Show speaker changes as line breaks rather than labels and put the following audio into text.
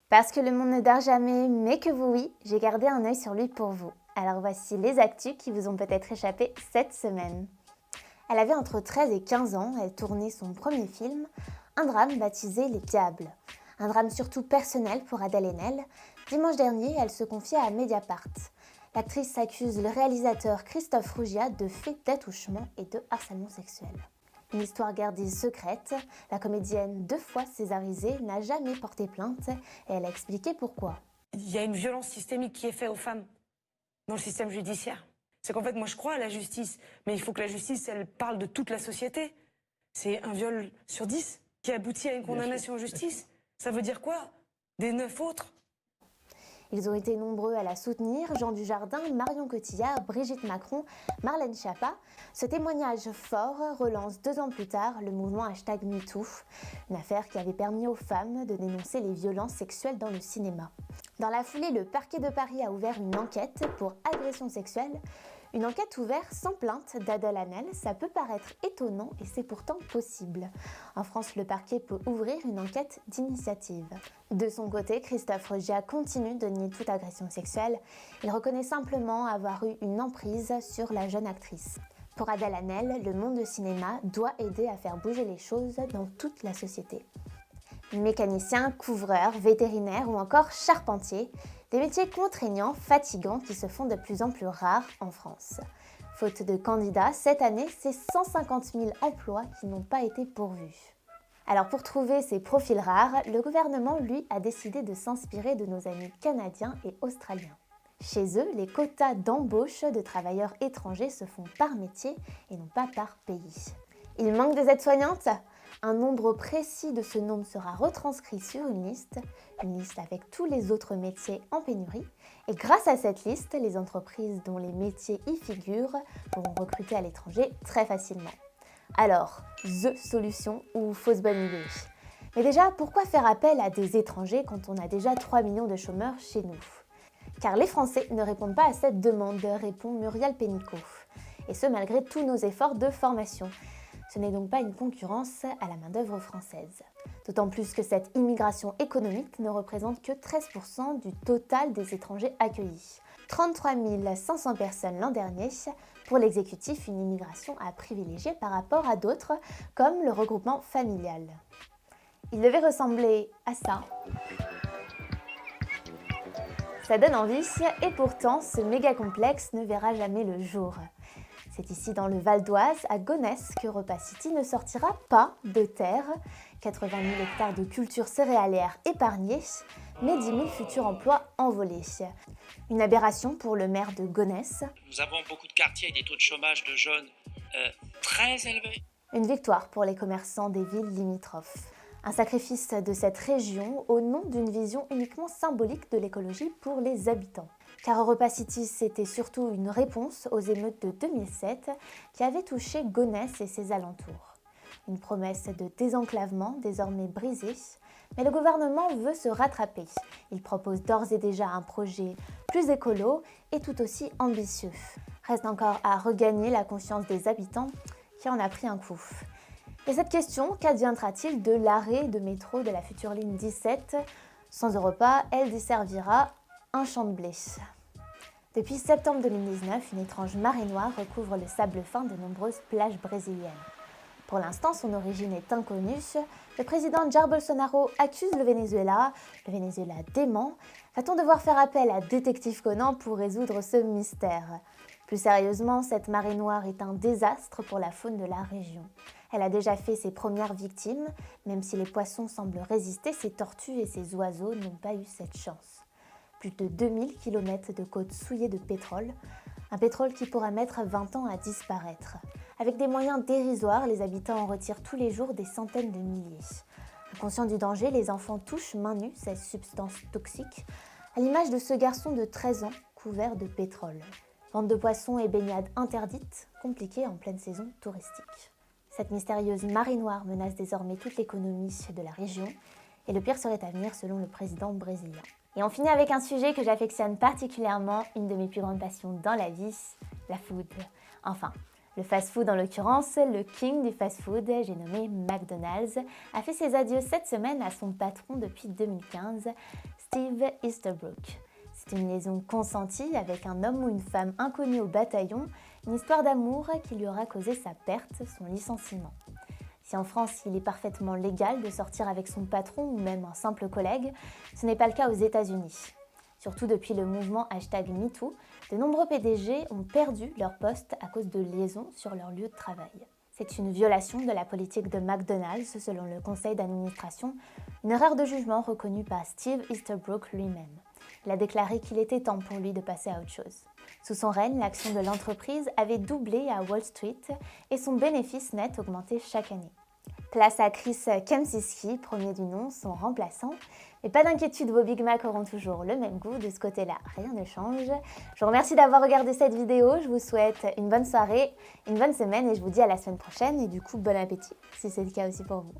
Parce que le monde ne dort jamais, mais que vous oui, j'ai gardé un œil sur lui pour vous. Alors voici les actus qui vous ont peut-être échappé cette semaine. Elle avait entre 13 et 15 ans, elle tournait son premier film, un drame baptisé Les Diables. Un drame surtout personnel pour Adèle Haenel. Dimanche dernier, elle se confiait à Mediapart. L'actrice accuse le réalisateur Christophe Rougiat de faits d'attouchement et de harcèlement sexuel. Une histoire gardée secrète, la comédienne 2 fois césarisée n'a jamais porté plainte et elle a expliqué pourquoi.
Il y a une violence systémique qui est faite aux femmes dans le système judiciaire. C'est qu'en fait, moi je crois à la justice, mais il faut que la justice, elle parle de toute la société. C'est un viol sur 10 qui aboutit à une condamnation en justice. Ça veut dire quoi? Des 9 autres?
Ils ont été nombreux à la soutenir, Jean Dujardin, Marion Cotillard, Brigitte Macron, Marlène Schiappa. Ce témoignage fort relance 2 ans plus tard le mouvement #MeToo, une affaire qui avait permis aux femmes de dénoncer les violences sexuelles dans le cinéma. Dans la foulée, le parquet de Paris a ouvert une enquête pour agression sexuelle. Une enquête ouverte sans plainte d'Adèle Haenel, ça peut paraître étonnant et c'est pourtant possible. En France, le parquet peut ouvrir une enquête d'initiative. De son côté, Christophe Rougiat continue de nier toute agression sexuelle. Il reconnaît simplement avoir eu une emprise sur la jeune actrice. Pour Adèle Haenel, le monde du cinéma doit aider à faire bouger les choses dans toute la société. Mécanicien, couvreur, vétérinaire ou encore charpentier, des métiers contraignants, fatigants qui se font de plus en plus rares en France. Faute de candidats, cette année, c'est 150 000 emplois qui n'ont pas été pourvus. Alors pour trouver ces profils rares, le gouvernement, lui, a décidé de s'inspirer de nos amis canadiens et australiens. Chez eux, les quotas d'embauche de travailleurs étrangers se font par métier et non pas par pays. Il manque des aides-soignantes ? Un nombre précis de ce nombre sera retranscrit sur une liste avec tous les autres métiers en pénurie. Et grâce à cette liste, les entreprises dont les métiers y figurent pourront recruter à l'étranger très facilement. Alors, the solution ou fausse bonne idée? Mais déjà, pourquoi faire appel à des étrangers quand on a déjà 3 millions de chômeurs chez nous? Car les Français ne répondent pas à cette demande, répond Muriel Pénicaud. Et ce, malgré tous nos efforts de formation. Ce n'est donc pas une concurrence à la main-d'œuvre française. D'autant plus que cette immigration économique ne représente que 13% du total des étrangers accueillis. 33 500 personnes l'an dernier. Pour l'exécutif, une immigration à privilégier par rapport à d'autres, comme le regroupement familial. Il devait ressembler à ça. Ça donne envie, et pourtant, ce méga complexe ne verra jamais le jour. C'est ici dans le Val d'Oise, à Gonesse, que Repas City ne sortira pas de terre. 80 000 hectares de culture céréalière épargnés, mais 10 000 futurs emplois envolés. Une aberration pour le maire de Gonesse.
Nous avons beaucoup de quartiers avec des taux de chômage de jeunes très élevés.
Une victoire pour les commerçants des villes limitrophes. Un sacrifice de cette région au nom d'une vision uniquement symbolique de l'écologie pour les habitants. Car Repas City, c'était surtout une réponse aux émeutes de 2007 qui avaient touché Gonesse et ses alentours. Une promesse de désenclavement désormais brisée, mais le gouvernement veut se rattraper. Il propose d'ores et déjà un projet plus écolo et tout aussi ambitieux. Reste encore à regagner la confiance des habitants qui en a pris un coup. Et cette question, qu'adviendra-t-il de l'arrêt de métro de la future ligne 17 ? Sans Europa, elle desservira un champ de blé. Depuis septembre 2019, une étrange marée noire recouvre le sable fin de nombreuses plages brésiliennes. Pour l'instant, son origine est inconnue. Le président Jair Bolsonaro accuse le Venezuela dément. Va-t-on devoir faire appel à Détective Conan pour résoudre ce mystère ? Plus sérieusement, cette marée noire est un désastre pour la faune de la région. Elle a déjà fait ses premières victimes, même si les poissons semblent résister, ces tortues et ces oiseaux n'ont pas eu cette chance. Plus de 2000 km de côtes souillées de pétrole, un pétrole qui pourra mettre 20 ans à disparaître. Avec des moyens dérisoires, les habitants en retirent tous les jours des centaines de milliers. Inconscients du danger, les enfants touchent main nue ces substances toxiques, à l'image de ce garçon de 13 ans couvert de pétrole. Vente de poissons et baignades interdites, compliquées en pleine saison touristique. Cette mystérieuse marée noire menace désormais toute l'économie de la région et le pire serait à venir selon le président brésilien. Et on finit avec un sujet que j'affectionne particulièrement, une de mes plus grandes passions dans la vie, la food. Enfin, le fast-food en l'occurrence, le king du fast-food, j'ai nommé McDonald's, a fait ses adieux cette semaine à son patron depuis 2015, Steve Easterbrook. C'est une liaison consentie avec un homme ou une femme inconnue au bataillon, une histoire d'amour qui lui aura causé sa perte, son licenciement. Si en France, il est parfaitement légal de sortir avec son patron ou même un simple collègue, ce n'est pas le cas aux États-Unis. Surtout depuis le mouvement #MeToo, de nombreux PDG ont perdu leur poste à cause de liaisons sur leur lieu de travail. C'est une violation de la politique de McDonald's selon le conseil d'administration, une erreur de jugement reconnue par Steve Easterbrook lui-même. Il a déclaré qu'il était temps pour lui de passer à autre chose. Sous son règne, l'action de l'entreprise avait doublé à Wall Street et son bénéfice net augmentait chaque année. Place à Chris Kempczinski, premier du nom, son remplaçant. Mais pas d'inquiétude, vos Big Mac auront toujours le même goût, de ce côté-là, rien ne change. Je vous remercie d'avoir regardé cette vidéo, je vous souhaite une bonne soirée, une bonne semaine et je vous dis à la semaine prochaine et du coup bon appétit, si c'est le cas aussi pour vous.